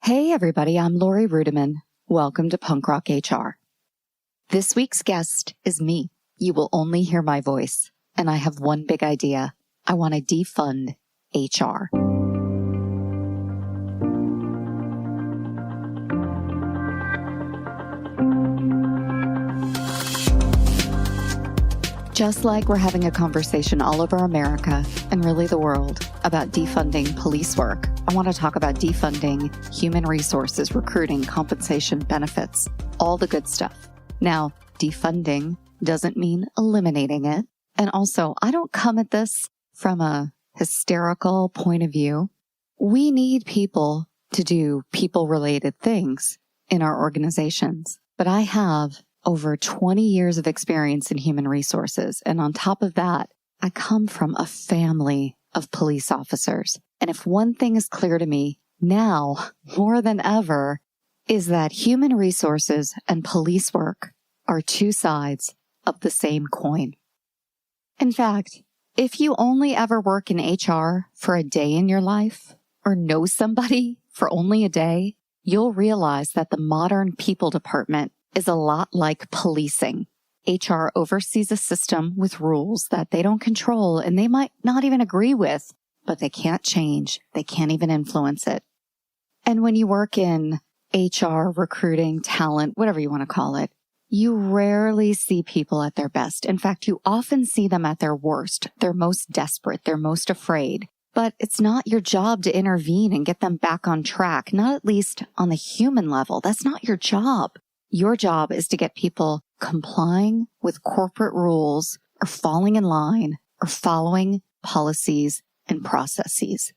Hey everybody, I'm Lori Rudiman. Welcome to Punk Rock HR. This week's guest is me. You will only hear my voice. And I have one big idea. I want to defund HR. Just like we're having a conversation all over America and really the world about defunding police work, I want to talk about defunding human resources, recruiting, compensation, benefits, all the good stuff. Now, defunding doesn't mean eliminating it. And also, I don't come at this from a hysterical point of view. We need people to do people-related things in our organizations. But I have over 20 years of experience in human resources. And on top of that, I come from a family of police officers. And if one thing is clear to me now more than ever, is that human resources and police work are two sides of the same coin. In fact, if you only ever work in HR for a day in your life or know somebody for only a day, you'll realize that the modern people department is a lot like policing. HR oversees a system with rules that they don't control and they might not even agree with, but they can't change. They can't even influence it. And when you work in HR, recruiting, talent, whatever you want to call it, you rarely see people at their best. In fact, you often see them at their worst. They're most desperate. They're most afraid. But it's not your job to intervene and get them back on track, not at least on the human level. That's not your job. Your job is to get people complying with corporate rules or falling in line or following policies and processes.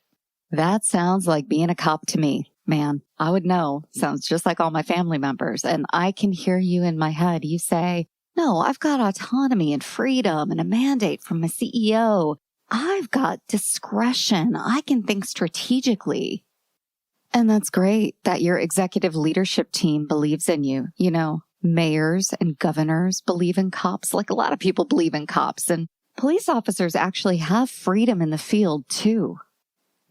That sounds like being a cop to me. Man, I would know. Sounds just like all my family members. And I can hear you in my head. You say, no, I've got autonomy and freedom and a mandate from my CEO. I've got discretion. I can think strategically. And that's great that your executive leadership team believes in you. You know, mayors and governors believe in cops like a lot of people believe in cops. And police officers actually have freedom in the field too.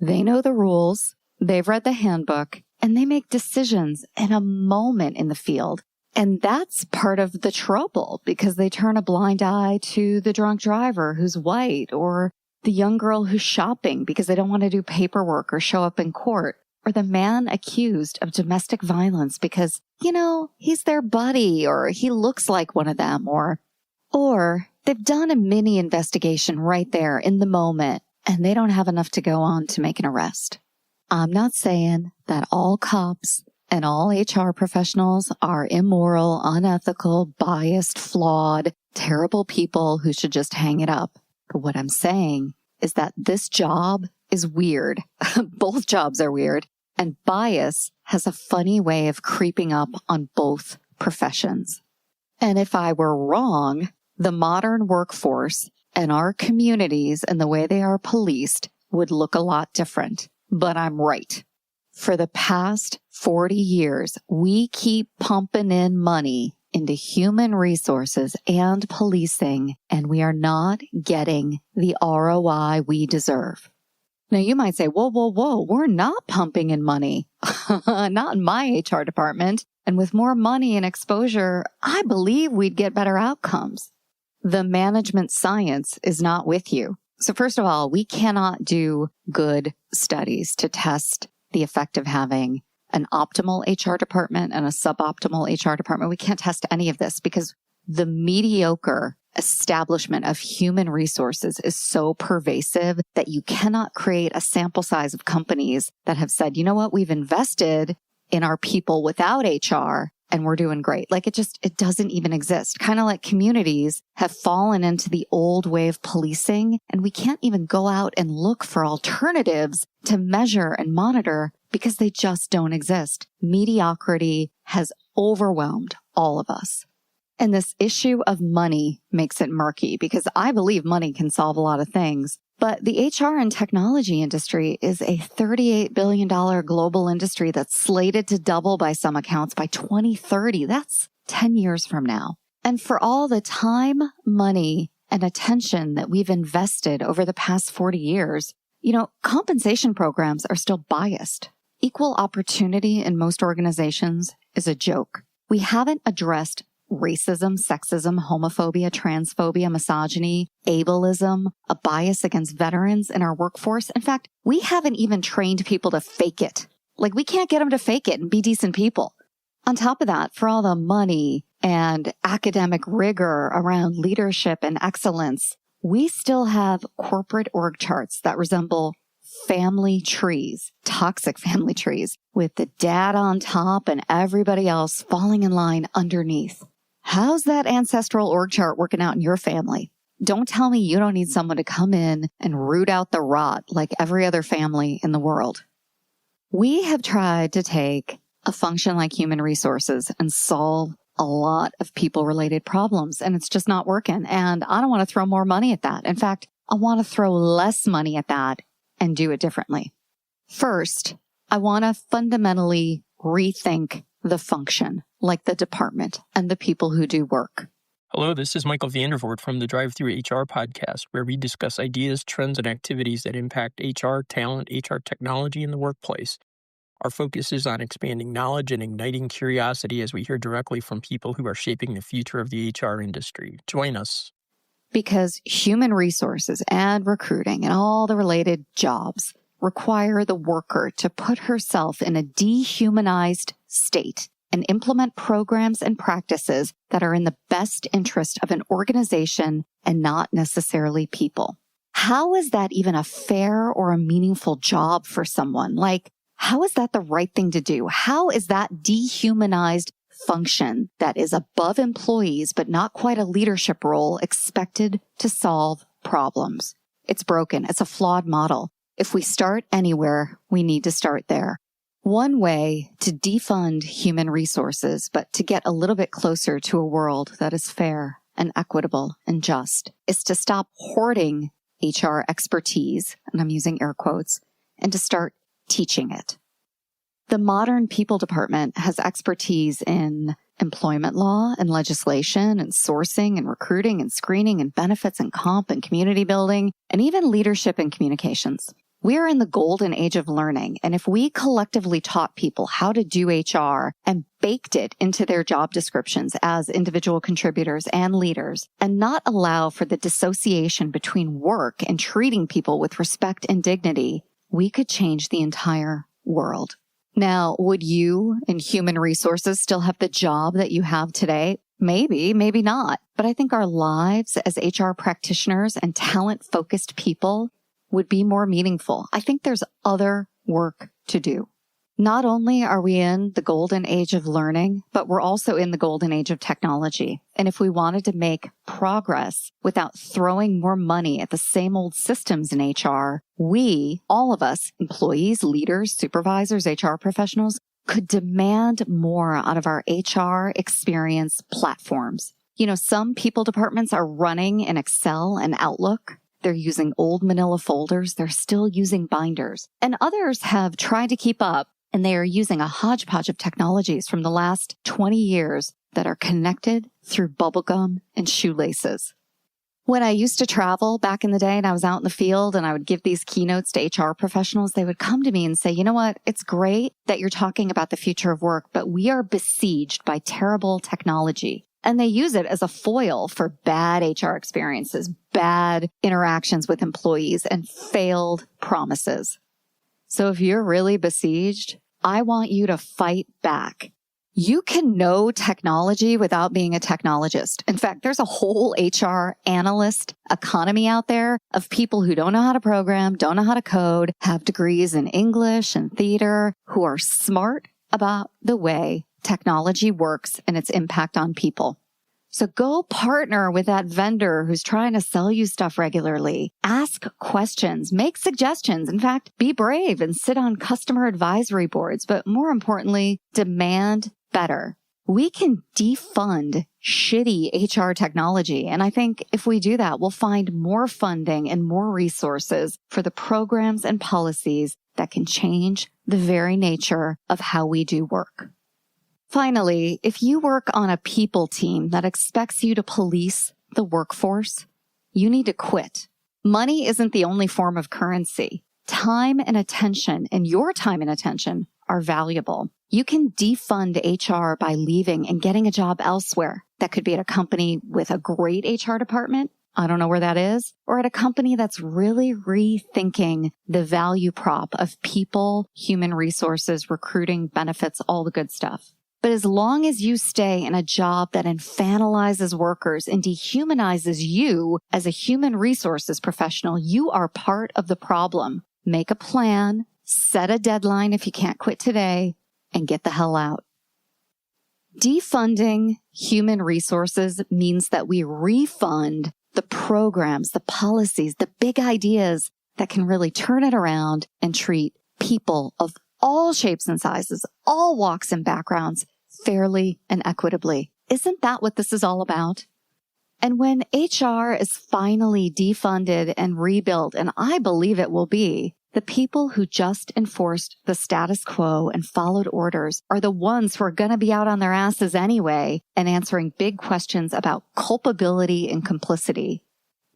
They know the rules, they've read the handbook, and they make decisions in a moment in the field. And that's part of the trouble because they turn a blind eye to the drunk driver who's white or the young girl who's shopping because they don't want to do paperwork or show up in court. Or the man accused of domestic violence because, you know, he's their buddy or he looks like one of them or they've done a mini investigation right there in the moment and they don't have enough to go on to make an arrest. I'm not saying that all cops and all HR professionals are immoral, unethical, biased, flawed, terrible people who should just hang it up. But what I'm saying is that this job is weird. Both jobs are weird. And bias has a funny way of creeping up on both professions. And if I were wrong, the modern workforce and our communities and the way they are policed would look a lot different. But I'm right. For the past 40 years, we keep pumping in money into human resources and policing, and we are not getting the ROI we deserve. Now, you might say, whoa, we're not pumping in money. Not in my HR department. And with more money and exposure, I believe we'd get better outcomes. The management science is not with you. So first of all, we cannot do good studies to test the effect of having an optimal HR department and a suboptimal HR department. We can't test any of this because the mediocre establishment of human resources is so pervasive that you cannot create a sample size of companies that have said, you know what, we've invested in our people without HR and we're doing great. Like it doesn't even exist. Kind of like communities have fallen into the old way of policing and we can't even go out and look for alternatives to measure and monitor because they just don't exist. Mediocrity has overwhelmed all of us. And this issue of money makes it murky because I believe money can solve a lot of things. But the HR and technology industry is a $38 billion global industry that's slated to double by some accounts by 2030. That's 10 years from now. And for all the time, money, and attention that we've invested over the past 40 years, compensation programs are still biased. equal opportunity in most organizations is a joke. We haven't addressed racism, sexism, homophobia, transphobia, misogyny, ableism, a bias against veterans in our workforce. In fact, we haven't even trained people to fake it. Like, we can't get them to fake it and be decent people. On top of that, for all the money and academic rigor around leadership and excellence, we still have corporate org charts that resemble family trees, toxic family trees, with the dad on top and everybody else falling in line underneath. How's that ancestral org chart working out in your family? Don't tell me you don't need someone to come in and root out the rot like every other family in the world. We have tried to take a function like human resources and solve a lot of people-related problems, and it's just not working. And I don't want to throw more money at that. In fact, I want to throw less money at that and do it differently. First, I want to fundamentally rethink the function, like the department and the people who do work. Hello, this is Michael Vandervoort from the Drive-Thru HR podcast, where we discuss ideas, trends, and activities that impact HR, talent, HR technology in the workplace. Our focus is on expanding knowledge and igniting curiosity as we hear directly from people who are shaping the future of the HR industry. Join us. Because human resources and recruiting and all the related jobs require the worker to put herself in a dehumanized state and implement programs and practices that are in the best interest of an organization and not necessarily people. How is that even a fair or a meaningful job for someone? Like, how is that the right thing to do? How is that dehumanized function that is above employees but not quite a leadership role expected to solve problems? It's broken. It's a flawed model. If we start anywhere, we need to start there. One way to defund human resources, but to get a little bit closer to a world that is fair and equitable and just, is to stop hoarding HR expertise, and I'm using air quotes, and to start teaching it. The modern people department has expertise in employment law and legislation and sourcing and recruiting and screening and benefits and comp and community building and even leadership and communications. We are in the golden age of learning, and if we collectively taught people how to do HR and baked it into their job descriptions as individual contributors and leaders and not allow for the dissociation between work and treating people with respect and dignity, we could change the entire world. Now, would you in human resources still have the job that you have today? Maybe, maybe not. But I think our lives as HR practitioners and talent-focused people would be more meaningful. I think there's other work to do. Not only are we in the golden age of learning, but we're also in the golden age of technology. And if we wanted to make progress without throwing more money at the same old systems in HR, we, all of us, employees, leaders, supervisors, HR professionals, could demand more out of our HR experience platforms. You know, some people departments are running in Excel and Outlook. They're using old manila folders. They're still using binders. And others have tried to keep up, and they are using a hodgepodge of technologies from the last 20 years that are connected through bubblegum and shoelaces. When I used to travel back in the day and I was out in the field and I would give these keynotes to HR professionals, they would come to me and say, you know what, it's great that you're talking about the future of work, but we are besieged by terrible technology. And they use it as a foil for bad HR experiences, bad interactions with employees, and failed promises. So if you're really besieged, I want you to fight back. You can know technology without being a technologist. In fact, there's a whole HR analyst economy out there of people who don't know how to program, don't know how to code, have degrees in English and theater, who are smart about the way technology works and its impact on people. So go partner with that vendor who's trying to sell you stuff regularly. Ask questions, make suggestions. In fact, be brave and sit on customer advisory boards. But more importantly, demand better. We can defund shitty HR technology. And I think if we do that, we'll find more funding and more resources for the programs and policies that can change the very nature of how we do work. Finally, if you work on a people team that expects you to police the workforce, you need to quit. Money isn't the only form of currency. Time and attention, and your time and attention, are valuable. You can defund HR by leaving and getting a job elsewhere. That could be at a company with a great HR department. I don't know where that is. Or at a company that's really rethinking the value prop of people, human resources, recruiting, benefits, all the good stuff. But as long as you stay in a job that infantilizes workers and dehumanizes you as a human resources professional, you are part of the problem. Make a plan, set a deadline if you can't quit today, and get the hell out. Defunding human resources means that we refund the programs, the policies, the big ideas that can really turn it around and treat people of all shapes and sizes, all walks and backgrounds fairly and equitably. Isn't that what this is all about? And when HR is finally defunded and rebuilt, and I believe it will be, the people who just enforced the status quo and followed orders are the ones who are going to be out on their asses anyway and answering big questions about culpability and complicity.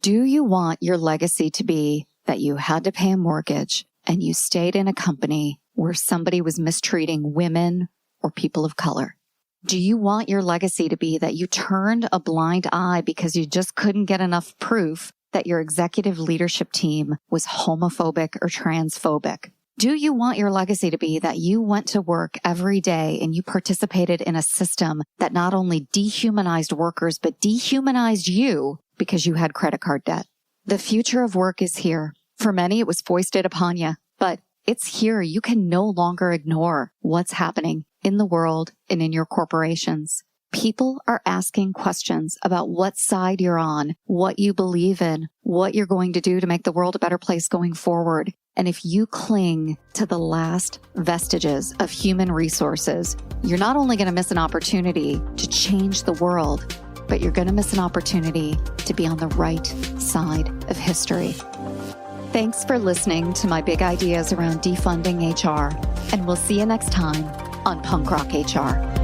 Do you want your legacy to be that you had to pay a mortgage and you stayed in a company where somebody was mistreating women or people of color? Do you want your legacy to be that you turned a blind eye because you just couldn't get enough proof that your executive leadership team was homophobic or transphobic? Do you want your legacy to be that you went to work every day and you participated in a system that not only dehumanized workers, but dehumanized you because you had credit card debt? The future of work is here. For many, it was foisted upon you, but it's here. You can no longer ignore what's happening in the world and in your corporations. People are asking questions about what side you're on, what you believe in, what you're going to do to make the world a better place going forward. And if you cling to the last vestiges of human resources, you're not only going to miss an opportunity to change the world, but you're going to miss an opportunity to be on the right side of history. Thanks for listening to my big ideas around defunding HR, and we'll see you next time on Punk Rock HR.